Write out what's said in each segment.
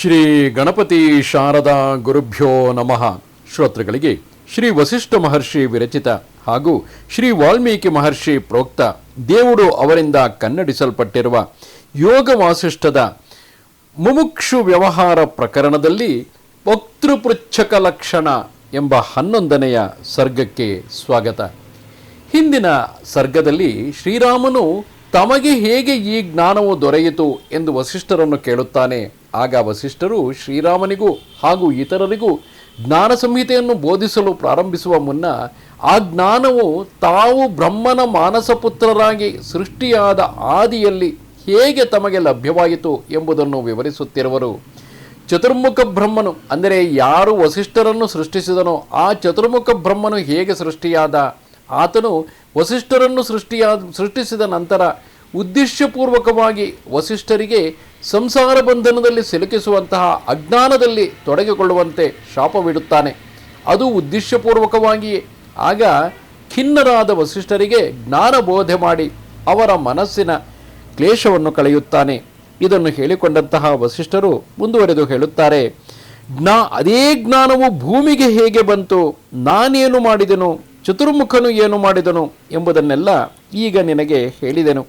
ಶ್ರೀ ಗಣಪತಿ ಶಾರದಾ ಗುರುಭ್ಯೋ ನಮಃ. ಶ್ರೋತೃಗಳಿಗೆ ಶ್ರೀ ವಸಿಷ್ಠ ಮಹರ್ಷಿ ವಿರಚಿತ ಹಾಗೂ ಶ್ರೀ ವಾಲ್ಮೀಕಿ ಮಹರ್ಷಿ ಪ್ರೋಕ್ತ ದೇವುಡು ಅವರಿಂದ ಕನ್ನಡಿಸಲ್ಪಟ್ಟಿರುವ ಯೋಗ ವಾಸಿಷ್ಠದ ಮುಮುಕ್ಷು ವ್ಯವಹಾರ ಪ್ರಕರಣದಲ್ಲಿ ವಕ್ತೃಪೃಚ್ಛಕ ಲಕ್ಷಣ ಎಂಬ 11ನೆಯ ಸರ್ಗಕ್ಕೆ ಸ್ವಾಗತ. ಹಿಂದಿನ ಸರ್ಗದಲ್ಲಿ ಶ್ರೀರಾಮನು ತಮಗೆ ಹೇಗೆ ಈ ಜ್ಞಾನವು ದೊರೆಯಿತು ಎಂದು ವಸಿಷ್ಠರನ್ನು ಕೇಳುತ್ತಾನೆ. ಆಗ ವಸಿಷ್ಠರು ಶ್ರೀರಾಮನಿಗೂ ಹಾಗೂ ಇತರರಿಗೂ ಜ್ಞಾನ ಸಂಹಿತೆಯನ್ನು ಬೋಧಿಸಲು ಪ್ರಾರಂಭಿಸುವ ಮುನ್ನ ಆ ಜ್ಞಾನವು ತಾವು ಬ್ರಹ್ಮನ ಮಾನಸಪುತ್ರರಾಗಿ ಸೃಷ್ಟಿಯಾದ ಆದಿಯಲ್ಲಿ ಹೇಗೆ ತಮಗೆ ಲಭ್ಯವಾಯಿತು ಎಂಬುದನ್ನು ವಿವರಿಸುತ್ತಿರುವರು. ಚತುರ್ಮುಖ ಬ್ರಹ್ಮನು ಅಂದರೆ ಯಾರು ವಸಿಷ್ಠರನ್ನು ಸೃಷ್ಟಿಸಿದನೋ ಆ ಚತುರ್ಮುಖ ಬ್ರಹ್ಮನು ಹೇಗೆ ಸೃಷ್ಟಿಯಾದ, ಆತನು ವಸಿಷ್ಠರನ್ನು ಸೃಷ್ಟಿಸಿದ ನಂತರ ಉದ್ದೇಶಪೂರ್ವಕವಾಗಿ ವಸಿಷ್ಠರಿಗೆ ಸಂಸಾರ ಬಂಧನದಲ್ಲಿ ಸಿಲುಕಿಸುವಂತಹ ಅಜ್ಞಾನದಲ್ಲಿ ತೊಡಗಿಕೊಳ್ಳುವಂತೆ ಶಾಪವಿಡುತ್ತಾನೆ. ಅದು ಉದ್ದೇಶಪೂರ್ವಕವಾಗಿಯೇ. ಆಗ ಖಿನ್ನರಾದ ವಸಿಷ್ಠರಿಗೆ ಜ್ಞಾನ ಬೋಧೆ ಮಾಡಿ ಅವರ ಮನಸ್ಸಿನ ಕ್ಲೇಶವನ್ನು ಕಳೆಯುತ್ತಾನೆ. ಇದನ್ನು ಹೇಳಿಕೊಂಡಂತಹ ವಸಿಷ್ಠರು ಮುಂದುವರೆದು ಹೇಳುತ್ತಾರೆ, ಅದೇ ಜ್ಞಾನವು ಭೂಮಿಗೆ ಹೇಗೆ ಬಂತು, ನಾನೇನು ಮಾಡಿದೆನು, ಚತುರ್ಮುಖನು ಏನು ಮಾಡಿದನು ಎಂಬುದನ್ನೆಲ್ಲ ಈಗ ನಿನಗೆ ಹೇಳಿದೆನು.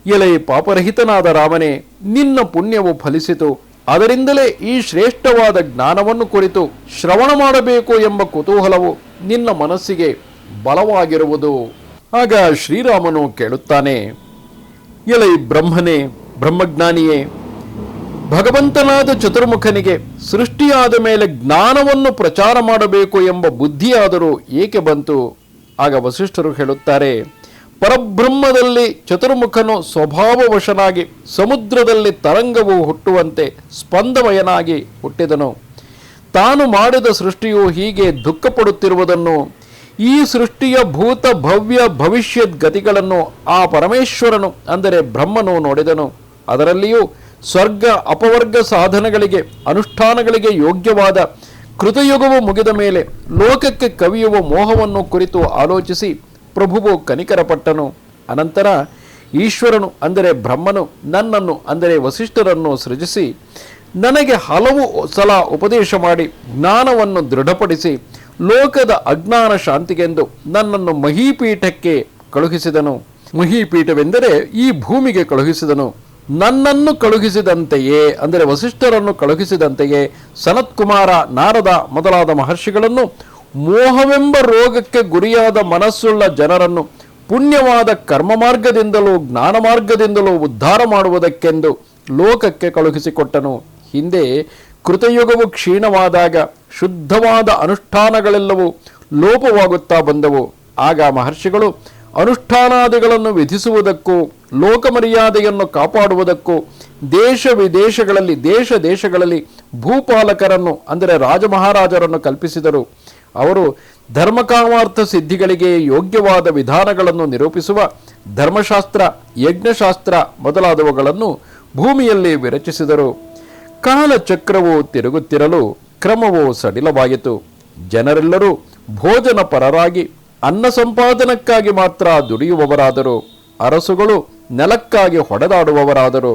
ಎಲೈ ಪಾಪರಹಿತನಾದ ರಾಮನೇ, ನಿನ್ನ ಪುಣ್ಯವು ಫಲಿಸಿತು. ಅದರಿಂದಲೇ ಈ ಶ್ರೇಷ್ಠವಾದ ಜ್ಞಾನವನ್ನು ಕುರಿತು ಶ್ರವಣ ಮಾಡಬೇಕು ಎಂಬ ಕುತೂಹಲವು ನಿನ್ನ ಮನಸ್ಸಿಗೆ ಬಲವಾಗಿರುವುದು. ಆಗ ಶ್ರೀರಾಮನು ಕೇಳುತ್ತಾನೆ, ಎಲೈ ಬ್ರಹ್ಮನೇ, ಬ್ರಹ್ಮಜ್ಞಾನಿಯೇ, ಭಗವಂತನಾದ ಚತುರ್ಮುಖನಿಗೆ ಸೃಷ್ಟಿಯಾದ ಮೇಲೆ ಜ್ಞಾನವನ್ನು ಪ್ರಚಾರ ಮಾಡಬೇಕು ಎಂಬ ಬುದ್ಧಿಯಾದರೂ ಏಕೆ ಬಂತು? ಆಗ ವಸಿಷ್ಠರು ಹೇಳುತ್ತಾರೆ, ಪರಬ್ರಹ್ಮದಲ್ಲಿ ಚತುರ್ಮುಖನು ಸ್ವಭಾವವಶನಾಗಿ ಸಮುದ್ರದಲ್ಲಿ ತರಂಗವು ಹುಟ್ಟುವಂತೆ ಸ್ಪಂದಮಯನಾಗಿ ಹುಟ್ಟಿದನು. ತಾನು ಮಾಡಿದ ಸೃಷ್ಟಿಯು ಹೀಗೆ ದುಃಖಪಡುತ್ತಿರುವುದನ್ನು, ಈ ಸೃಷ್ಟಿಯ ಭೂತ ಭವ್ಯ ಭವಿಷ್ಯದ್ ಗತಿಗಳನ್ನು ಆ ಪರಮೇಶ್ವರನು ಅಂದರೆ ಬ್ರಹ್ಮನು ನೋಡಿದನು. ಅದರಲ್ಲಿಯೂ ಸ್ವರ್ಗ ಅಪವರ್ಗ ಸಾಧನಗಳಿಗೆ ಅನುಷ್ಠಾನಗಳಿಗೆ ಯೋಗ್ಯವಾದ ಕೃತಯುಗವು ಮುಗಿದ ಮೇಲೆ ಲೋಕಕ್ಕೆ ಕವಿಯುವ ಮೋಹವನ್ನು ಕುರಿತು ಆಲೋಚಿಸಿ ಪ್ರಭುವು ಕನಿಕರಪಟ್ಟನು. ಅನಂತರ ಈಶ್ವರನು ಅಂದರೆ ಬ್ರಹ್ಮನು ನನ್ನನ್ನು ಅಂದರೆ ವಸಿಷ್ಠರನ್ನು ಸೃಜಿಸಿ ನನಗೆ ಹಲವು ಸಲ ಉಪದೇಶ ಮಾಡಿ ಜ್ಞಾನವನ್ನು ದೃಢಪಡಿಸಿ ಲೋಕದ ಅಜ್ಞಾನ ಶಾಂತಿಗೆಂದು ನನ್ನನ್ನು ಮಹೀಪೀಠಕ್ಕೆ ಕಳುಹಿಸಿದನು. ಮಹೀಪೀಠವೆಂದರೆ ಈ ಭೂಮಿಗೆ ಕಳುಹಿಸಿದನು. ನನ್ನನ್ನು ಕಳುಹಿಸಿದಂತೆಯೇ ಅಂದರೆ ವಸಿಷ್ಠರನ್ನು ಕಳುಹಿಸಿದಂತೆಯೇ ಸನತ್ಕುಮಾರ, ನಾರದ ಮೊದಲಾದ ಮಹರ್ಷಿಗಳನ್ನು ಮೋಹವೆಂಬ ರೋಗಕ್ಕೆ ಗುರಿಯಾದ ಮನಸ್ಸುಳ್ಳ ಜನರನ್ನು ಪುಣ್ಯವಾದ ಕರ್ಮ ಮಾರ್ಗದಿಂದಲೂ ಜ್ಞಾನ ಮಾರ್ಗದಿಂದಲೂ ಉದ್ಧಾರ ಮಾಡುವುದಕ್ಕೆಂದು ಲೋಕಕ್ಕೆ ಕಳುಹಿಸಿಕೊಟ್ಟನು. ಹಿಂದೆ ಕೃತಯುಗವು ಕ್ಷೀಣವಾದಾಗ ಶುದ್ಧವಾದ ಅನುಷ್ಠಾನಗಳೆಲ್ಲವೂ ಲೋಪವಾಗುತ್ತಾ ಬಂದವು. ಆಗ ಮಹರ್ಷಿಗಳು ಅನುಷ್ಠಾನಾದಿಗಳನ್ನು ವಿಧಿಸುವುದಕ್ಕೂ ಲೋಕಮರ್ಯಾದೆಯನ್ನು ಕಾಪಾಡುವುದಕ್ಕೂ ದೇಶ ದೇಶಗಳಲ್ಲಿ ಭೂಪಾಲಕರನ್ನು ಅಂದರೆ ರಾಜಮಹಾರಾಜರನ್ನು ಕಲ್ಪಿಸಿದರು. ಅವರು ಧರ್ಮಕಾಮಾರ್ಥ ಸಿದ್ಧಿಗಳಿಗೆ ಯೋಗ್ಯವಾದ ವಿಧಾನಗಳನ್ನು ನಿರೂಪಿಸುವ ಧರ್ಮಶಾಸ್ತ್ರ, ಯಜ್ಞಶಾಸ್ತ್ರ ಮೊದಲಾದವುಗಳನ್ನು ಭೂಮಿಯಲ್ಲಿ ವಿರಚಿಸಿದರು. ಕಾಲಚಕ್ರವು ತಿರುಗುತ್ತಿರಲು ಕ್ರಮವು ಸಡಿಲವಾಯಿತು. ಜನರೆಲ್ಲರೂ ಭೋಜನ ಪರರಾಗಿ ಅನ್ನ ಸಂಪಾದನಕ್ಕಾಗಿ ಮಾತ್ರ ದುಡಿಯುವವರಾದರು. ಅರಸುಗಳು ನೆಲಕ್ಕಾಗಿ ಹೊಡೆದಾಡುವವರಾದರು.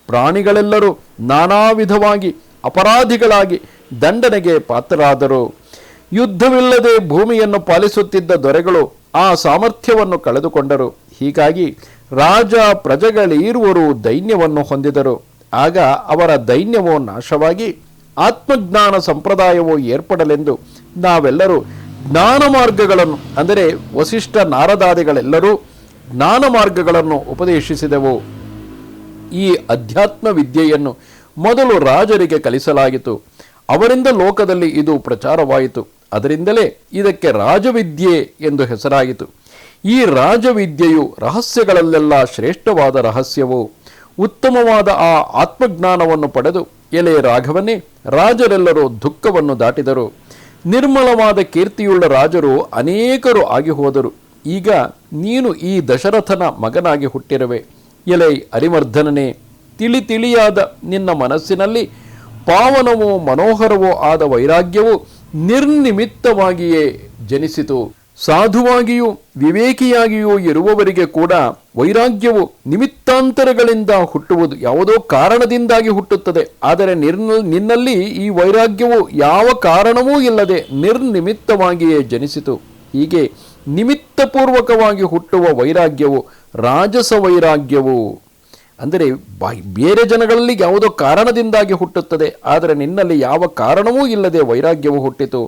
ಪ್ರಾಣಿಗಳೆಲ್ಲರೂ ನಾನಾ ವಿಧವಾಗಿ ಅಪರಾಧಿಗಳಾಗಿ ದಂಡನೆಗೆ ಪಾತ್ರರಾದರು. ಯುದ್ಧವಿಲ್ಲದೆ ಭೂಮಿಯನ್ನು ಪಾಲಿಸುತ್ತಿದ್ದ ದೊರೆಗಳು ಆ ಸಾಮರ್ಥ್ಯವನ್ನು ಕಳೆದುಕೊಂಡರು. ಹೀಗಾಗಿ ರಾಜ ಪ್ರಜೆಗಳೀರುವರು ದೈನ್ಯವನ್ನು ಹೊಂದಿದರು. ಆಗ ಅವರ ದೈನ್ಯವು ನಾಶವಾಗಿ ಆತ್ಮಜ್ಞಾನ ಸಂಪ್ರದಾಯವು ಏರ್ಪಡಲೆಂದು ನಾವೆಲ್ಲರೂ ಜ್ಞಾನ ಮಾರ್ಗಗಳನ್ನು ಅಂದರೆ ವಸಿಷ್ಠ ನಾರದಾದಿಗಳೆಲ್ಲರೂ ಜ್ಞಾನ ಮಾರ್ಗಗಳನ್ನು ಉಪದೇಶಿಸಿದೆವು. ಈ ಅಧ್ಯಾತ್ಮ ವಿದ್ಯೆಯನ್ನು ಮೊದಲು ರಾಜರಿಗೆ ಕಲಿಸಲಾಗಿತು. ಅವರಿಂದ ಲೋಕದಲ್ಲಿ ಇದು ಪ್ರಚಾರವಾಯಿತು. ಅದರಿಂದಲೇ ಇದಕ್ಕೆ ರಾಜವಿದ್ಯೆ ಎಂದು ಹೆಸರಾಯಿತು. ಈ ರಾಜವಿದ್ಯೆಯು ರಹಸ್ಯಗಳಲ್ಲೆಲ್ಲ ಶ್ರೇಷ್ಠವಾದ ರಹಸ್ಯವು. ಉತ್ತಮವಾದ ಆ ಆತ್ಮಜ್ಞಾನವನ್ನು ಪಡೆದು ಎಲೆ ರಾಘವನೇ, ರಾಜರೆಲ್ಲರೂ ದುಃಖವನ್ನು ದಾಟಿದರು. ನಿರ್ಮಲವಾದ ಕೀರ್ತಿಯುಳ್ಳ ರಾಜರು ಅನೇಕರು ಆಗಿ ಹೋದರು. ಈಗ ನೀನು ಈ ದಶರಥನ ಮಗನಾಗಿ ಹುಟ್ಟಿರುವೆ. ಎಲೈ ಅರಿಮರ್ಧನನೇ, ತಿಳಿಯಾದ ನಿನ್ನ ಮನಸ್ಸಿನಲ್ಲಿ ಪಾವನವೂ ಮನೋಹರವೂ ಆದ ವೈರಾಗ್ಯವು ನಿರ್ನಿಮಿತ್ತವಾಗಿಯೇ ಜನಿಸಿತು. ಸಾಧುವಾಗಿಯೂ ವಿವೇಕಿಯಾಗಿಯೂ ಇರುವವರಿಗೆ ಕೂಡ ವೈರಾಗ್ಯವು ನಿಮಿತ್ತಾಂತರಗಳಿಂದ ಹುಟ್ಟುವುದು, ಯಾವುದೋ ಕಾರಣದಿಂದಾಗಿ ಹುಟ್ಟುತ್ತದೆ. ಆದರೆ ನಿನ್ನಲ್ಲಿ ಈ ವೈರಾಗ್ಯವು ಯಾವ ಕಾರಣವೂ ಇಲ್ಲದೆ ನಿರ್ನಿಮಿತ್ತವಾಗಿಯೇ ಜನಿಸಿತು. ಹೀಗೆ ನಿಮಿತ್ತಪೂರ್ವಕವಾಗಿ ಹುಟ್ಟುವ ವೈರಾಗ್ಯವು ರಾಜಸ ವೈರಾಗ್ಯವು. ಅಂದರೆ ಬೇರೆ ಜನಗಳಲ್ಲಿ ಯಾವುದೋ ಕಾರಣದಿಂದಾಗಿ ಹುಟ್ಟುತ್ತದೆ, ಆದರೆ ನಿನ್ನಲ್ಲಿ ಯಾವ ಕಾರಣವೂ ಇಲ್ಲದೆ ವೈರಾಗ್ಯವು ಹುಟ್ಟಿತು.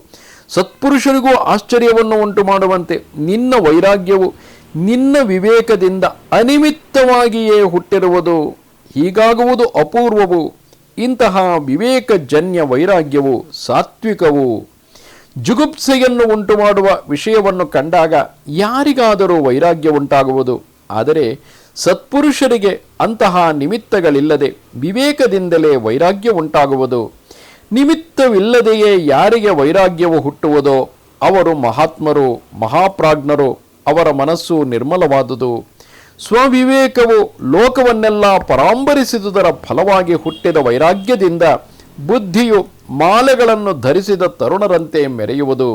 ಸತ್ಪುರುಷರಿಗೂ ಆಶ್ಚರ್ಯವನ್ನು ಉಂಟು ಮಾಡುವಂತೆ ನಿನ್ನ ವೈರಾಗ್ಯವು ನಿನ್ನ ವಿವೇಕದಿಂದ ಅನಿಮಿತ್ತವಾಗಿಯೇ ಹುಟ್ಟಿರುವುದು. ಹೀಗಾಗುವುದು ಅಪೂರ್ವವು. ಇಂತಹ ವಿವೇಕಜನ್ಯ ವೈರಾಗ್ಯವು ಸಾತ್ವಿಕವು. ಜುಗುಪ್ಸೆಯನ್ನು ಉಂಟು ಮಾಡುವ ವಿಷಯವನ್ನು ಕಂಡಾಗ ಯಾರಿಗಾದರೂ ವೈರಾಗ್ಯ ಉಂಟಾಗುವುದು. ಆದರೆ ಸತ್ಪುರುಷರಿಗೆ ಅಂತಹ ನಿಮಿತ್ತಗಳಿಲ್ಲದೆ ವಿವೇಕದಿಂದಲೇ ವೈರಾಗ್ಯ ಉಂಟಾಗುವುದು. ನಿಮಿತ್ತವಿಲ್ಲದೆಯೇ ಯಾರಿಗೆ ವೈರಾಗ್ಯವು ಹುಟ್ಟುವುದೋ ಅವರು ಮಹಾತ್ಮರು, ಮಹಾಪ್ರಾಜ್ಞರು. ಅವರ ಮನಸ್ಸು ನಿರ್ಮಲವಾದುದು. ಸ್ವವಿವೇಕವು ಲೋಕವನ್ನೆಲ್ಲ ಪರಾಂಬರಿಸಿದುದರ ಫಲವಾಗಿ ಹುಟ್ಟಿದ ವೈರಾಗ್ಯದಿಂದ ಬುದ್ಧಿಯು ಮಾಲೆಗಳನ್ನು ಧರಿಸಿದ ತರುಣರಂತೆ ಮೆರೆಯುವುದು.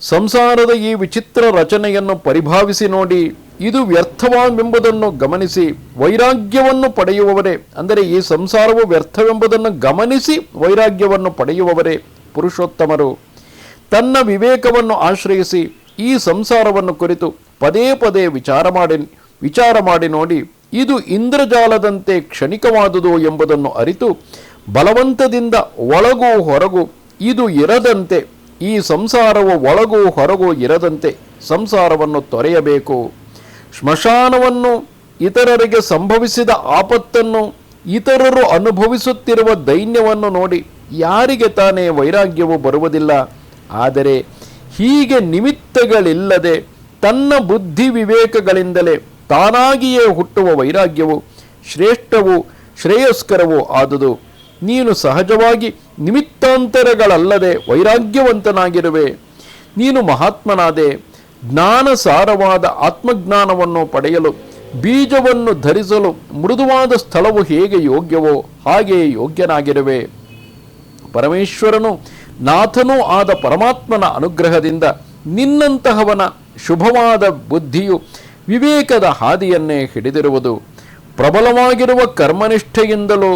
ಸಂಸಾರದ ಈ ವಿಚಿತ್ರ ರಚನೆಯನ್ನು ಪರಿಭಾವಿಸಿ ನೋಡಿ, ಇದು ವ್ಯರ್ಥವೆಂಬುದನ್ನು ಗಮನಿಸಿ ವೈರಾಗ್ಯವನ್ನು ಪಡೆಯುವವರೇ, ಅಂದರೆ ಈ ಸಂಸಾರವು ವ್ಯರ್ಥವೆಂಬುದನ್ನು ಗಮನಿಸಿ ವೈರಾಗ್ಯವನ್ನು ಪಡೆಯುವವರೇ ಪುರುಷೋತ್ತಮರು. ತನ್ನ ವಿವೇಕವನ್ನು ಆಶ್ರಯಿಸಿ ಈ ಸಂಸಾರವನ್ನು ಕುರಿತು ಪದೇ ಪದೇ ವಿಚಾರ ಮಾಡಿ ನೋಡಿ, ಇದು ಇಂದ್ರಜಾಲದಂತೆ ಕ್ಷಣಿಕವಾದುದು ಎಂಬುದನ್ನು ಅರಿತು ಬಲವಂತದಿಂದ ಒಳಗೂ ಹೊರಗೂ ಇದು ಇರದಂತೆ, ಈ ಸಂಸಾರವು ಒಳಗೂ ಹೊರಗೂ ಇರದಂತೆ ಸಂಸಾರವನ್ನು ತೊರೆಯಬೇಕು. ಸ್ಮಶಾನವನ್ನು, ಇತರರಿಗೆ ಸಂಭವಿಸಿದ ಆಪತ್ತನ್ನು, ಇತರರು ಅನುಭವಿಸುತ್ತಿರುವ ದೈನ್ಯವನ್ನು ನೋಡಿ ಯಾರಿಗೆ ತಾನೇ ವೈರಾಗ್ಯವು ಬರುವುದಿಲ್ಲ. ಆದರೆ ಹೀಗೆ ನಿಮಿತ್ತಗಳಿಲ್ಲದೆ ತನ್ನ ಬುದ್ಧಿ ವಿವೇಕಗಳಿಂದಲೇ ತಾನಾಗಿಯೇ ಹುಟ್ಟುವ ವೈರಾಗ್ಯವು ಶ್ರೇಷ್ಠವೂ ಶ್ರೇಯಸ್ಕರವೂ ಆದುದು. ನೀನು ಸಹಜವಾಗಿ ನಿಮಿತ್ತಾಂತರಗಳಲ್ಲದೆ ವೈರಾಗ್ಯವಂತನಾಗಿರುವೆ. ನೀನು ಮಹಾತ್ಮನಾದೆ. ಜ್ಞಾನಸಾರವಾದ ಆತ್ಮಜ್ಞಾನವನ್ನು ಪಡೆಯಲು ಬೀಜವನ್ನು ಧರಿಸಲು ಮೃದುವಾದ ಸ್ಥಳವು ಹೇಗೆ ಯೋಗ್ಯವೋ ಹಾಗೆಯೇ ಯೋಗ್ಯನಾಗಿರುವೆ. ಪರಮೇಶ್ವರನು ನಾಥನೂ ಆದ ಪರಮಾತ್ಮನ ಅನುಗ್ರಹದಿಂದ ನಿನ್ನಂತಹವನ ಶುಭವಾದ ಬುದ್ಧಿಯು ವಿವೇಕದ ಹಾದಿಯನ್ನೇ ಹಿಡಿದಿರುವುದು. ಪ್ರಬಲವಾಗಿರುವ ಕರ್ಮನಿಷ್ಠೆಯಿಂದಲೂ,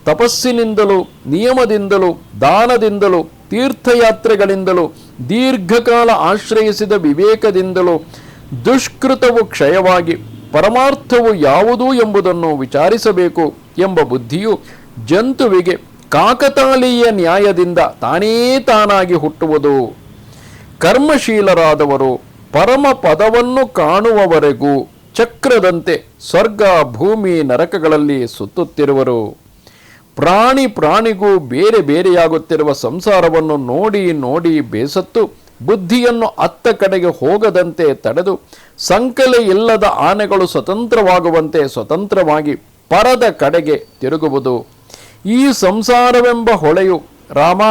ತಪಸ್ಸಿನಿಂದಲೂ, ನಿಯಮದಿಂದಲೂ, ದಾನದಿಂದಲೂ, ತೀರ್ಥಯಾತ್ರೆಗಳಿಂದಲೂ, ದೀರ್ಘಕಾಲ ಆಶ್ರಯಿಸಿದ ವಿವೇಕದಿಂದಲೂ ದುಷ್ಕೃತವು ಕ್ಷಯವಾಗಿ ಪರಮಾರ್ಥವು ಯಾವುದು ಎಂಬುದನ್ನು ವಿಚಾರಿಸಬೇಕು ಎಂಬ ಬುದ್ಧಿಯು ಜಂತುವಿಗೆ ಕಾಕತಾಳೀಯ ನ್ಯಾಯದಿಂದ ತಾನಾಗಿ ಹುಟ್ಟುವುದು. ಕರ್ಮಶೀಲರಾದವರು ಪರಮ ಪದವನ್ನು ಕಾಣುವವರೆಗೂ ಚಕ್ರದಂತೆ ಸ್ವರ್ಗ ಭೂಮಿ ನರಕಗಳಲ್ಲಿ ಸುತ್ತುತ್ತಿರುವರು. ಪ್ರಾಣಿಗೂ ಬೇರೆ ಬೇರೆಯಾಗುತ್ತಿರುವ ಸಂಸಾರವನ್ನು ನೋಡಿ ನೋಡಿ ಬೇಸತ್ತು ಬುದ್ಧಿಯನ್ನು ಅತ್ತ ಕಡೆಗೆ ಹೋಗದಂತೆ ತಡೆದು ಸಂಕಲೆ ಇಲ್ಲದ ಆನೆಗಳು ಸ್ವತಂತ್ರವಾಗುವಂತೆ ಸ್ವತಂತ್ರವಾಗಿ ಪರದ ಕಡೆಗೆ ತಿರುಗುವುದು. ಈ ಸಂಸಾರವೆಂಬ ಹೊಳೆಯು ರಾಮ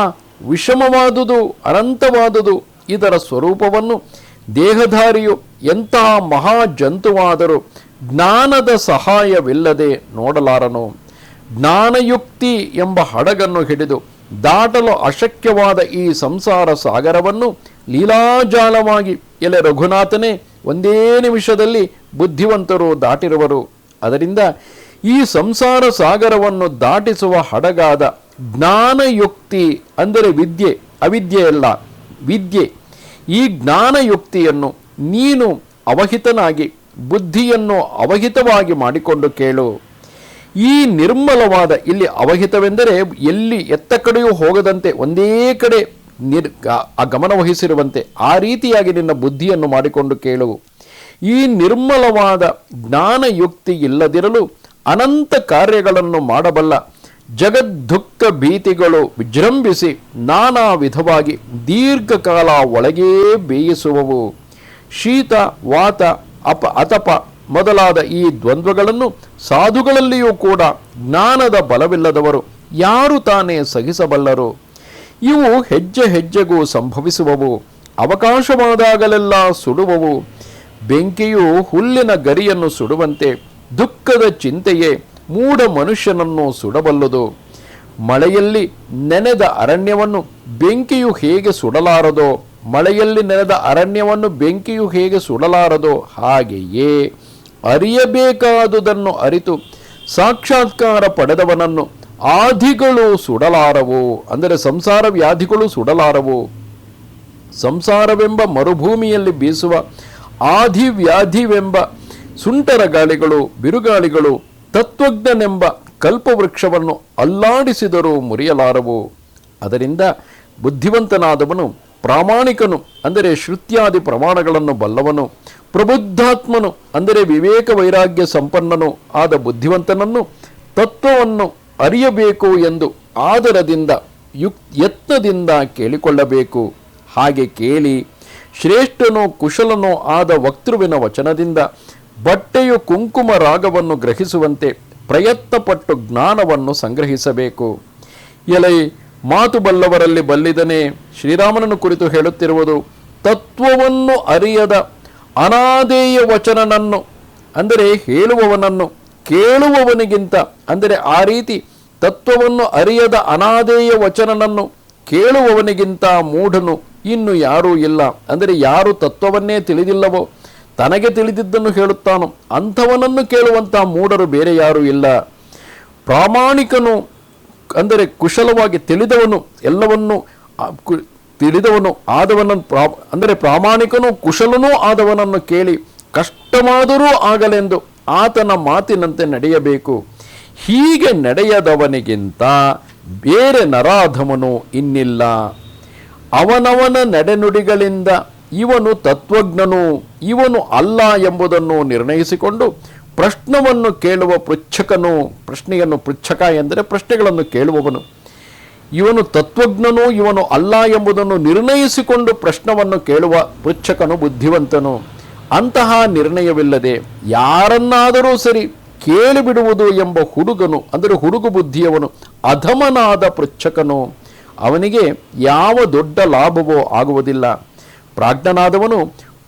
ವಿಷಮವಾದುದು, ಅನಂತವಾದುದು. ಇದರ ಸ್ವರೂಪವನ್ನು ದೇಹಧಾರಿಯು ಎಂತಹ ಮಹಾಜಂತುವಾದರೂ ಜ್ಞಾನದ ಸಹಾಯವಿಲ್ಲದೆ ನೋಡಲಾರನು. ಜ್ಞಾನಯುಕ್ತಿ ಎಂಬ ಹಡಗನ್ನು ಹಿಡಿದು ದಾಟಲು ಅಶಕ್ಯವಾದ ಈ ಸಂಸಾರ ಸಾಗರವನ್ನು ಲೀಲಾಜಾಲವಾಗಿ ಎಲೆ ರಘುನಾಥನೇ ಒಂದೇ ನಿಮಿಷದಲ್ಲಿ ಬುದ್ಧಿವಂತರು ದಾಟಿರುವರು. ಅದರಿಂದ ಈ ಸಂಸಾರ ಸಾಗರವನ್ನು ದಾಟಿಸುವ ಹಡಗಾದ ಜ್ಞಾನಯುಕ್ತಿ ಅಂದರೆ ವಿದ್ಯೆ, ಅವಿದ್ಯೆಯಲ್ಲ ವಿದ್ಯೆ, ಈ ಜ್ಞಾನಯುಕ್ತಿಯನ್ನು ನೀನು ಅವಹಿತನಾಗಿ ಬುದ್ಧಿಯನ್ನು ಅವಹಿತವಾಗಿ ಮಾಡಿಕೊಂಡು ಕೇಳು. ಈ ನಿರ್ಮಲವಾದ, ಇಲ್ಲಿ ಅವಹಿತವೆಂದರೆ ಎಲ್ಲಿ ಎತ್ತ ಕಡೆಯೂ ಹೋಗದಂತೆ ಒಂದೇ ಕಡೆ ಗಮನವಹಿಸಿರುವಂತೆ ಆ ರೀತಿಯಾಗಿ ನಿನ್ನ ಬುದ್ಧಿಯನ್ನು ಮಾಡಿಕೊಂಡು ಕೇಳು. ಈ ನಿರ್ಮಲವಾದ ಜ್ಞಾನಯುಕ್ತಿ ಇಲ್ಲದಿರಲು ಅನಂತ ಕಾರ್ಯಗಳನ್ನು ಮಾಡಬಲ್ಲ ಜಗದ್ದುಃಖ ಭೀತಿಗಳು ವಿಜೃಂಭಿಸಿ ನಾನಾ ವಿಧವಾಗಿ ದೀರ್ಘಕಾಲ ಒಳಗೇ ಬೇಯಿಸುವವು. ಶೀತ, ವಾತ, ಅತಪ ಮೊದಲಾದ ಈ ದ್ವಂದ್ವಗಳನ್ನು ಸಾಧುಗಳಲ್ಲಿಯೂ ಕೂಡ ಜ್ಞಾನದ ಬಲವಿಲ್ಲದವರು ಯಾರು ತಾನೇ ಸಹಿಸಬಲ್ಲರು? ಇವು ಹೆಜ್ಜೆ ಹೆಜ್ಜೆಗೂ ಸಂಭವಿಸುವವು. ಅವಕಾಶವಾದಾಗಲೆಲ್ಲ ಸುಡುವವು. ಬೆಂಕಿಯು ಹುಲ್ಲಿನ ಗರಿಯನ್ನು ಸುಡುವಂತೆ ದುಃಖದ ಚಿಂತೆಯೇ ಮೂಢ ಮನುಷ್ಯನನ್ನು ಸುಡಬಲ್ಲದು. ಮಳೆಯಲ್ಲಿ ನೆನೆದ ಅರಣ್ಯವನ್ನು ಬೆಂಕಿಯು ಹೇಗೆ ಸುಡಲಾರದೋ ಮಳೆಯಲ್ಲಿ ನೆನೆದ ಅರಣ್ಯವನ್ನು ಬೆಂಕಿಯು ಹೇಗೆ ಸುಡಲಾರದೋ ಹಾಗೆಯೇ ಅರಿಯಬೇಕಾದುದನ್ನು ಅರಿತು ಸಾಕ್ಷಾತ್ಕಾರ ಪಡೆದವನನ್ನು ಆಧಿಗಳು ಸುಡಲಾರವು. ಅಂದರೆ ಸಂಸಾರ ವ್ಯಾಧಿಗಳು ಸುಡಲಾರವು. ಸಂಸಾರವೆಂಬ ಮರುಭೂಮಿಯಲ್ಲಿ ಬೀಸುವ ಆಧಿ ವ್ಯಾಧಿವೆಂಬ ಸುಂಟರ ಗಾಳಿಗಳು ಬಿರುಗಾಳಿಗಳು ತತ್ವಜ್ಞನೆಂಬ ಕಲ್ಪವೃಕ್ಷವನ್ನು ಅಲ್ಲಾಡಿಸಿದರೂ ಮುರಿಯಲಾರವು. ಅದರಿಂದ ಬುದ್ಧಿವಂತನಾದವನು ಪ್ರಾಮಾಣಿಕನು, ಅಂದರೆ ಶ್ರುತ್ಯಾದಿ ಪ್ರಮಾಣಗಳನ್ನು ಬಲ್ಲವನು, ಪ್ರಬುದ್ಧಾತ್ಮನು, ಅಂದರೆ ವಿವೇಕ ವೈರಾಗ್ಯ ಸಂಪನ್ನನು ಆದ ಬುದ್ಧಿವಂತನನ್ನು ತತ್ವವನ್ನು ಅರಿಯಬೇಕು ಎಂದು ಆದರದಿಂದ ಯತ್ನದಿಂದ ಕೇಳಿಕೊಳ್ಳಬೇಕು. ಹಾಗೆ ಕೇಳಿ ಶ್ರೇಷ್ಠನೋ ಕುಶಲನೋ ಆದ ವಕ್ತೃವಿನ ವಚನದಿಂದ ಬಟ್ಟೆಯು ಕುಂಕುಮ ರಾಗವನ್ನು ಗ್ರಹಿಸುವಂತೆ ಪ್ರಯತ್ನಪಟ್ಟು ಜ್ಞಾನವನ್ನು ಸಂಗ್ರಹಿಸಬೇಕು. ಎಲೈ ಮಾತು ಬಲ್ಲವರಲ್ಲಿ ಬಲ್ಲಿದನೇ ಶ್ರೀರಾಮನನ್ನು ಕುರಿತು ಹೇಳುತ್ತಿರುವುದು ತತ್ವವನ್ನು ಅರಿಯದ ಅನಾದೇಯ ವಚನನನ್ನು, ಅಂದರೆ ಹೇಳುವವನನ್ನು ಕೇಳುವವನಿಗಿಂತ, ಅಂದರೆ ಆ ರೀತಿ ತತ್ವವನ್ನು ಅರಿಯದ ಅನಾದೇಯ ವಚನನನ್ನು ಕೇಳುವವನಿಗಿಂತ ಮೂಢನು ಇನ್ನು ಯಾರೂ ಇಲ್ಲ. ಅಂದರೆ ಯಾರು ತತ್ವವನ್ನೇ ತಿಳಿದಿಲ್ಲವೋ, ತನಗೆ ತಿಳಿದಿದ್ದನ್ನು ಹೇಳುತ್ತಾನೋ ಅಂಥವನನ್ನು ಕೇಳುವಂಥ ಮೂಢರು ಬೇರೆ ಯಾರೂ ಇಲ್ಲ. ಪ್ರಾಮಾಣಿಕನು, ಅಂದರೆ ಕುಶಲವಾಗಿ ತಿಳಿದವನು, ಎಲ್ಲವನ್ನು ತಿಳಿದವನು ಆದವನನ್ನು ಅಂದರೆ ಪ್ರಾಮಾಣಿಕನೂ ಕುಶಲನೂ ಆದವನನ್ನು ಕೇಳಿ ಕಷ್ಟವಾದರೂ ಆಗಲೆಂದು ಆತನ ಮಾತಿನಂತೆ ನಡೆಯಬೇಕು. ಹೀಗೆ ನಡೆಯದವನಿಗಿಂತ ಬೇರೆ ನರಾಧಮನು ಇನ್ನಿಲ್ಲ. ಅವನವನ ನಡೆನುಡಿಗಳಿಂದ ಇವನು ತತ್ವಜ್ಞನು, ಇವನು ಅಲ್ಲ ಎಂಬುದನ್ನು ನಿರ್ಣಯಿಸಿಕೊಂಡು ಪ್ರಶ್ನವನ್ನು ಕೇಳುವ ಪೃಚ್ಛಕನು, ಪ್ರಶ್ನೆಯನ್ನು ಪೃಚ್ಛಕ ಎಂದರೆ ಪ್ರಶ್ನೆಗಳನ್ನು ಕೇಳುವವನು, ಇವನು ತತ್ವಜ್ಞನು ಇವನು ಅಲ್ಲ ಎಂಬುದನ್ನು ನಿರ್ಣಯಿಸಿಕೊಂಡು ಪ್ರಶ್ನವನ್ನು ಕೇಳುವ ಪೃಚ್ಛಕನು ಬುದ್ಧಿವಂತನು. ಅಂತಹ ನಿರ್ಣಯವಿಲ್ಲದೆ ಯಾರನ್ನಾದರೂ ಸರಿ ಕೇಳಿಬಿಡುವುದು ಎಂಬ ಹುಡುಗನು, ಅಂದರೆ ಹುಡುಗು ಬುದ್ಧಿಯವನು ಅಧಮನಾದ ಪೃಚ್ಛಕನು. ಅವನಿಗೆ ಯಾವ ದೊಡ್ಡ ಲಾಭವೋ ಆಗುವುದಿಲ್ಲ. ಪ್ರಾಜ್ಞನಾದವನು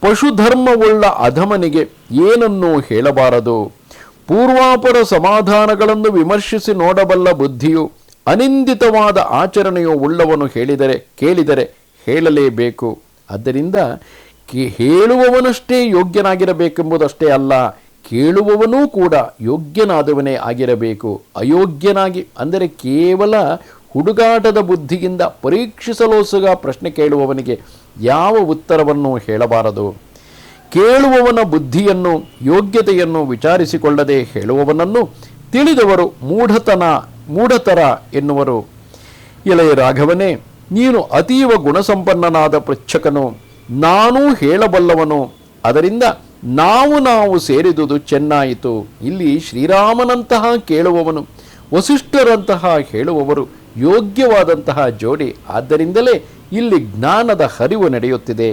ಪಶುಧರ್ಮವುಳ್ಳ ಅಧಮನಿಗೆ ಏನನ್ನೂ ಹೇಳಬಾರದು. ಪೂರ್ವಾಪರ ಸಮಾಧಾನಗಳನ್ನು ವಿಮರ್ಶಿಸಿ ನೋಡಬಲ್ಲ ಬುದ್ಧಿಯು ಅನಿಂದಿತವಾದ ಆಚರಣೆಯು ಉಳ್ಳವನು ಕೇಳಿದರೆ ಹೇಳಲೇಬೇಕು. ಆದ್ದರಿಂದ ಹೇಳುವವನಷ್ಟೇ ಯೋಗ್ಯನಾಗಿರಬೇಕೆಂಬುದಷ್ಟೇ ಅಲ್ಲ, ಕೇಳುವವನೂ ಕೂಡ ಯೋಗ್ಯನಾದವನೇ ಆಗಿರಬೇಕು. ಅಯೋಗ್ಯನಾಗಿ, ಅಂದರೆ ಕೇವಲ ಹುಡುಗಾಟದ ಬುದ್ಧಿಯಿಂದ ಪರೀಕ್ಷಿಸಲೋಸುಗ ಪ್ರಶ್ನೆ ಕೇಳುವವನಿಗೆ ಯಾವ ಉತ್ತರವನ್ನು ಹೇಳಬಾರದು. ಕೇಳುವವನ ಬುದ್ಧಿಯನ್ನು ಯೋಗ್ಯತೆಯನ್ನು ವಿಚಾರಿಸಿಕೊಳ್ಳದೆ ಹೇಳುವವನನ್ನು ತಿಳಿದವರು ಮೂಢತರ ಎನ್ನುವರು. ಎಲೆಯ ರಾಘವನೇ, ನೀನು ಅತೀವ ಗುಣಸಂಪನ್ನನಾದ ಪೃಚ್ಛಕನು, ನಾನೂ ಹೇಳಬಲ್ಲವನು. ಅದರಿಂದ ನಾವು ಸೇರಿದುದು ಚೆನ್ನಾಯಿತು. ಇಲ್ಲಿ ಶ್ರೀರಾಮನಂತಹ ಕೇಳುವವನು, ವಸಿಷ್ಠರಂತಹ ಹೇಳುವವರು ಯೋಗ್ಯವಾದಂತಹ ಜೋಡಿ. ಆದ್ದರಿಂದಲೇ ಇಲ್ಲಿ ಜ್ಞಾನದ ಹರಿವು ನಡೆಯುತ್ತಿದೆ.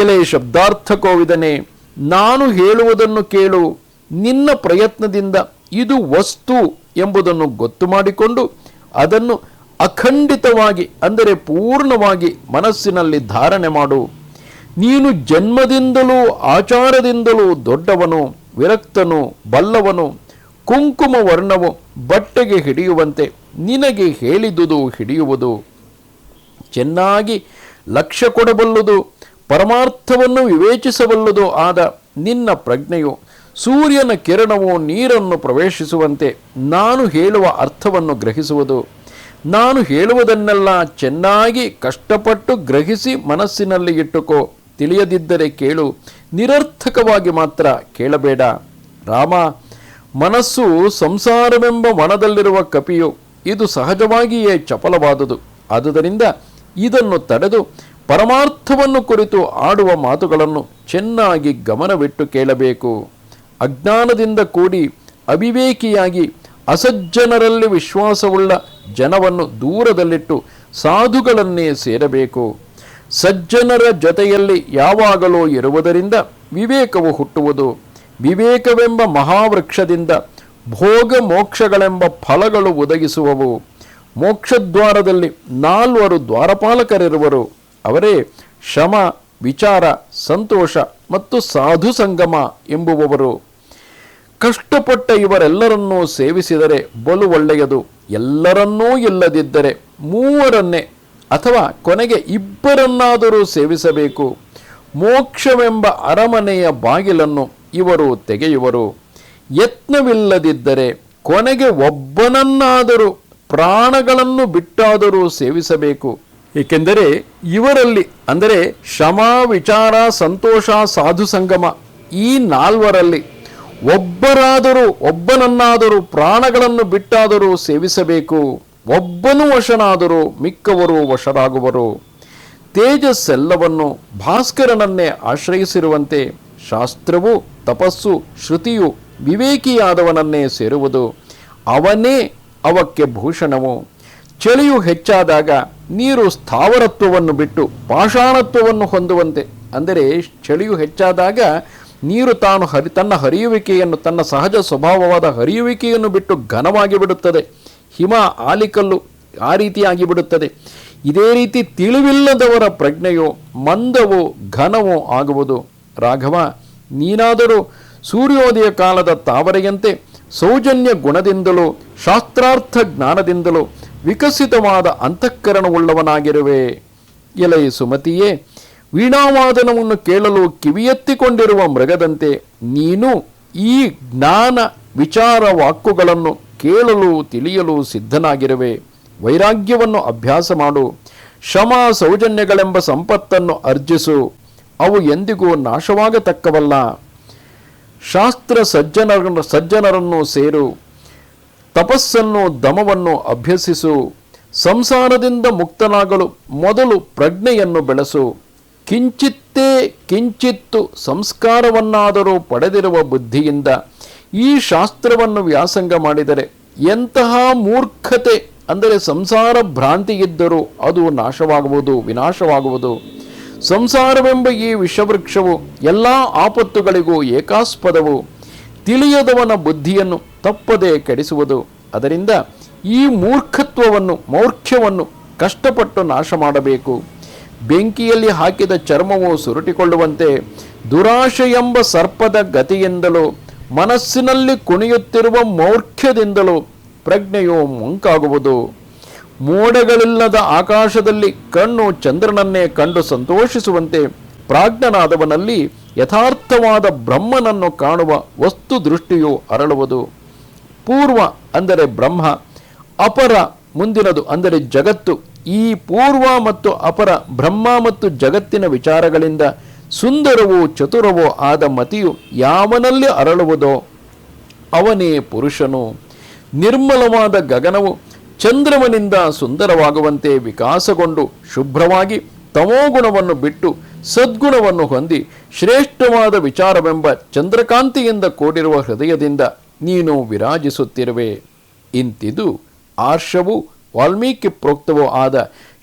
ಎಲೆ ಶಬ್ದಾರ್ಥ ಕೋವಿದನೇ, ನಾನು ಹೇಳುವುದನ್ನು ಕೇಳು. ನಿನ್ನ ಪ್ರಯತ್ನದಿಂದ ಇದು ವಸ್ತು ಎಂಬುದನ್ನು ಗೊತ್ತು ಮಾಡಿಕೊಂಡು ಅದನ್ನು ಅಖಂಡಿತವಾಗಿ, ಅಂದರೆ ಪೂರ್ಣವಾಗಿ ಮನಸ್ಸಿನಲ್ಲಿ ಧಾರಣೆ ಮಾಡು. ನೀನು ಜನ್ಮದಿಂದಲೂ ಆಚಾರದಿಂದಲೂ ದೊಡ್ಡವನು, ವಿರಕ್ತನು, ಬಲ್ಲವನು. ಕುಂಕುಮ ವರ್ಣವು ಬಟ್ಟೆಗೆ ಹಿಡಿಯುವಂತೆ ನಿನಗೆ ಹೇಳಿದುದು ಹಿಡಿಯುವುದು. ಚೆನ್ನಾಗಿ ಲಕ್ಷ್ಯ ಕೊಡಬಲ್ಲುದು, ಪರಮಾರ್ಥವನ್ನು ವಿವೇಚಿಸಬಲ್ಲುದು ಆದ ನಿನ್ನ ಪ್ರಜ್ಞೆಯು ಸೂರ್ಯನ ಕಿರಣವು ನೀರನ್ನು ಪ್ರವೇಶಿಸುವಂತೆ ನಾನು ಹೇಳುವ ಅರ್ಥವನ್ನು ಗ್ರಹಿಸುವುದು. ನಾನು ಹೇಳುವುದನ್ನೆಲ್ಲ ಚೆನ್ನಾಗಿ ಕಷ್ಟಪಟ್ಟು ಗ್ರಹಿಸಿ ಮನಸ್ಸಿನಲ್ಲಿ ಇಟ್ಟುಕೋ. ತಿಳಿಯದಿದ್ದರೆ ಕೇಳು, ನಿರರ್ಥಕವಾಗಿ ಮಾತ್ರ ಕೇಳಬೇಡ. ರಾಮ, ಮನಸ್ಸು ಸಂಸಾರವೆಂಬ ವನದಲ್ಲಿರುವ ಕಪಿಯು, ಇದು ಸಹಜವಾಗಿಯೇ ಚಪಲವಾದುದು. ಆದುದರಿಂದ ಇದನ್ನು ತಡೆದು ಪರಮಾರ್ಥವನ್ನು ಕುರಿತು ಆಡುವ ಮಾತುಗಳನ್ನು ಚೆನ್ನಾಗಿ ಗಮನವಿಟ್ಟು ಕೇಳಬೇಕು. ಅಜ್ಞಾನದಿಂದ ಕೂಡಿ ಅವಿವೇಕಿಯಾಗಿ ಅಸಜ್ಜನರಲ್ಲಿ ವಿಶ್ವಾಸವುಳ್ಳ ಜನವನ್ನು ದೂರದಲ್ಲಿಟ್ಟು ಸಾಧುಗಳನ್ನೇ ಸೇರಬೇಕು. ಸಜ್ಜನರ ಜೊತೆಯಲ್ಲಿ ಯಾವಾಗಲೂ ಇರುವುದರಿಂದ ವಿವೇಕವು ಹುಟ್ಟುವುದು. ವಿವೇಕವೆಂಬ ಮಹಾವೃಕ್ಷದಿಂದ ಭೋಗ ಮೋಕ್ಷಗಳೆಂಬ ಫಲಗಳು ಒದಗಿಸುವವು. ಮೋಕ್ಷದ್ವಾರದಲ್ಲಿ 4 ದ್ವಾರಪಾಲಕರಿರುವರು. ಅವರೇ ಶಮ, ವಿಚಾರ, ಸಂತೋಷ ಮತ್ತು ಸಾಧು ಸಂಗಮ ಎಂಬುವವರು. ಕಷ್ಟಪಟ್ಟ ಇವರೆಲ್ಲರನ್ನೂ ಸೇವಿಸಿದರೆ ಬಲು ಒಳ್ಳೆಯದು. ಎಲ್ಲರನ್ನೂ ಇಲ್ಲದಿದ್ದರೆ 3ರನ್ನೇ, ಅಥವಾ ಕೊನೆಗೆ ಇಬ್ಬರನ್ನಾದರೂ ಸೇವಿಸಬೇಕು. ಮೋಕ್ಷವೆಂಬ ಅರಮನೆಯ ಬಾಗಿಲನ್ನು ಇವರು ತೆಗೆಯುವರು. ಯತ್ನವಿಲ್ಲದಿದ್ದರೆ ಕೊನೆಗೆ ಒಬ್ಬನನ್ನಾದರೂ ಪ್ರಾಣಗಳನ್ನು ಬಿಟ್ಟಾದರೂ ಸೇವಿಸಬೇಕು. ಏಕೆಂದರೆ ಇವರಲ್ಲಿ ಅಂದರೆ ಶ್ರಮ, ವಿಚಾರ, ಸಂತೋಷ, ಸಾಧು ಸಂಗಮ ಈ ನಾಲ್ವರಲ್ಲಿ ಒಬ್ಬನನ್ನಾದರೂ ಪ್ರಾಣಗಳನ್ನು ಬಿಟ್ಟಾದರೂ ಸೇವಿಸಬೇಕು. ಒಬ್ಬನು ವಶನಾದರೂ ಮಿಕ್ಕವರು ವಶರಾಗುವರು. ತೇಜಸ್ಸೆಲ್ಲವನ್ನು ಭಾಸ್ಕರನನ್ನೇ ಆಶ್ರಯಿಸಿರುವಂತೆ ಶಾಸ್ತ್ರವು, ತಪಸ್ಸು, ಶ್ರುತಿಯು ವಿವೇಕಿಯಾದವನನ್ನೇ ಸೇರುವುದು. ಅವನೇ ಅವಕ್ಕೆ ಭೂಷಣವು. ಚಳಿಯು ಹೆಚ್ಚಾದಾಗ ನೀರು ಸ್ಥಾವರತ್ವವನ್ನು ಬಿಟ್ಟು ಪಾಷಾಣತ್ವವನ್ನು ಹೊಂದುವಂತೆ, ಅಂದರೆ ಚಳಿಯು ಹೆಚ್ಚಾದಾಗ ನೀರು ತನ್ನ ಹರಿಯುವಿಕೆಯನ್ನು, ತನ್ನ ಸಹಜ ಸ್ವಭಾವವಾದ ಹರಿಯುವಿಕೆಯನ್ನು ಬಿಟ್ಟು ಘನವಾಗಿ ಬಿಡುತ್ತದೆ. ಹಿಮ, ಆಲಿಕಲ್ಲು ಆ ರೀತಿಯಾಗಿ ಬಿಡುತ್ತದೆ. ಇದೇ ರೀತಿ ತಿಳಿವಿಲ್ಲದವರ ಪ್ರಜ್ಞೆಯು ಮಂದವೋ ಘನವೋ ಆಗುವುದು. ರಾಘವ, ನೀನಾದರೂ ಸೂರ್ಯೋದಯ ಕಾಲದ ತಾವರೆಯಂತೆ ಸೌಜನ್ಯ ಗುಣದಿಂದಲೂ ಶಾಸ್ತ್ರಾರ್ಥ ಜ್ಞಾನದಿಂದಲೂ ವಿಕಸಿತವಾದ ಅಂತಃಕರಣವುಳ್ಳವನಾಗಿರುವೆ. ಎಲೈ ಸುಮತಿಯೇ, ವೀಣಾವಾದನವನ್ನು ಕೇಳಲು ಕಿವಿಯೆತ್ತಿಕೊಂಡಿರುವ ಮೃಗದಂತೆ ನೀನು ಈ ಜ್ಞಾನ ವಿಚಾರ ವಾಕ್ಕುಗಳನ್ನು ಕೇಳಲು ತಿಳಿಯಲು ಸಿದ್ಧನಾಗಿರುವೆ. ವೈರಾಗ್ಯವನ್ನು ಅಭ್ಯಾಸ ಮಾಡು. ಶ್ರಮ, ಸೌಜನ್ಯಗಳೆಂಬ ಸಂಪತ್ತನ್ನು ಅರ್ಜಿಸು. ಅವು ಎಂದಿಗೂ ನಾಶವಾಗತಕ್ಕವಲ್ಲ. ಶಾಸ್ತ್ರ ಸಜ್ಜನರನ್ನು ಸೇರು. ತಪಸ್ಸನ್ನು, ದಮವನ್ನು ಅಭ್ಯಸಿಸು. ಸಂಸಾರದಿಂದ ಮುಕ್ತನಾಗಲು ಮೊದಲು ಪ್ರಜ್ಞೆಯನ್ನು ಬೆಳೆಸು. ಕಿಂಚಿತ್ತು ಸಂಸ್ಕಾರವನ್ನಾದರೂ ಪಡೆದಿರುವ ಬುದ್ಧಿಯಿಂದ ಈ ಶಾಸ್ತ್ರವನ್ನು ವ್ಯಾಸಂಗ ಮಾಡಿದರೆ ಎಂತಹ ಮೂರ್ಖತೆ ಅಂದರೆ ಸಂಸಾರ ಭ್ರಾಂತಿ ಇದ್ದರೂ ಅದು ವಿನಾಶವಾಗುವುದು. ಸಂಸಾರವೆಂಬ ಈ ವಿಷವೃಕ್ಷವು ಎಲ್ಲ ಆಪತ್ತುಗಳಿಗೂ ಏಕಾಸ್ಪದವು. ತಿಳಿಯದವನ ಬುದ್ಧಿಯನ್ನು ತಪ್ಪದೇ ಕೆಡಿಸುವುದು. ಅದರಿಂದ ಈ ಮೌರ್ಖ್ಯವನ್ನು ಕಷ್ಟಪಟ್ಟು ನಾಶ ಮಾಡಬೇಕು. ಬೆಂಕಿಯಲ್ಲಿ ಹಾಕಿದ ಚರ್ಮವು ಸುರುಟಿಕೊಳ್ಳುವಂತೆ ದುರಾಶೆ ಎಂಬ ಸರ್ಪದ ಗತಿಯಿಂದಲೂ ಮನಸ್ಸಿನಲ್ಲಿ ಕುಣಿಯುತ್ತಿರುವ ಮೌರ್ಖ್ಯದಿಂದಲೂ ಪ್ರಜ್ಞೆಯು ಮಂಕಾಗುವುದು. ಮೋಡಗಳಿಲ್ಲದ ಆಕಾಶದಲ್ಲಿ ಕಣ್ಣು ಚಂದ್ರನನ್ನೇ ಕಂಡು ಸಂತೋಷಿಸುವಂತೆ ಪ್ರಾಜ್ಞನಾದವನಲ್ಲಿ ಯಥಾರ್ಥವಾದ ಬ್ರಹ್ಮನನ್ನು ಕಾಣುವ ವಸ್ತು ದೃಷ್ಟಿಯು ಅರಳುವುದು. ಪೂರ್ವ ಅಂದರೆ ಬ್ರಹ್ಮ, ಅಪರ ಮುಂದಿನದು ಅಂದರೆ ಜಗತ್ತು. ಈ ಪೂರ್ವ ಮತ್ತು ಅಪರ ಬ್ರಹ್ಮ ಮತ್ತು ಜಗತ್ತಿನ ವಿಚಾರಗಳಿಂದ ಸುಂದರವೂ ಚತುರವೂ ಆದ ಮತಿಯು ಯಾವನಲ್ಲಿ ಅರಳುವುದೋ ಅವನೇ ಪುರುಷನು. ನಿರ್ಮಲವಾದ ಗಗನವು ಚಂದ್ರಮನಿಂದ ಸುಂದರವಾಗುವಂತೆ ವಿಕಾಸಗೊಂಡು ಶುಭ್ರವಾಗಿ ತಮೋಗುಣವನ್ನು ಬಿಟ್ಟು ಸದ್ಗುಣವನ್ನು ಹೊಂದಿ ಶ್ರೇಷ್ಠವಾದ ವಿಚಾರವೆಂಬ ಚಂದ್ರಕಾಂತಿಯಿಂದ ಕೂಡಿರುವ ಹೃದಯದಿಂದ ನೀನು ವಿರಾಜಿಸುತ್ತಿರುವೆ. ಇಂತಿದು ಆರ್ಷವೂ ವಾಲ್ಮೀಕಿ ಪ್ರೋಕ್ತವೂ ಆದ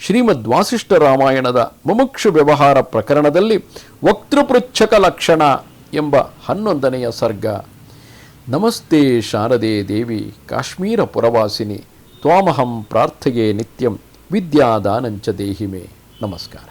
ಶ್ರೀಮದ್ ವಾಸಿಷ್ಠ ರಾಮಾಯಣದ ಮುಮುಕ್ಷು ವ್ಯವಹಾರ ಪ್ರಕರಣದಲ್ಲಿ ವಕ್ತೃಪೃಚ್ಛಕ ಲಕ್ಷಣ ಎಂಬ 11ನೆಯ ಸರ್ಗ. ನಮಸ್ತೆ ಶಾರದೆ ದೇವಿ ಕಾಶ್ಮೀರ ಪುರವಾಸಿನಿ ತ್ವಾಮಹಂ ಪ್ರಾರ್ಥಯೇ ನಿತ್ಯಂ ವಿದ್ಯಾದಾನಂಚ ದೇಹಿಮೆ. ನಮಸ್ಕಾರ.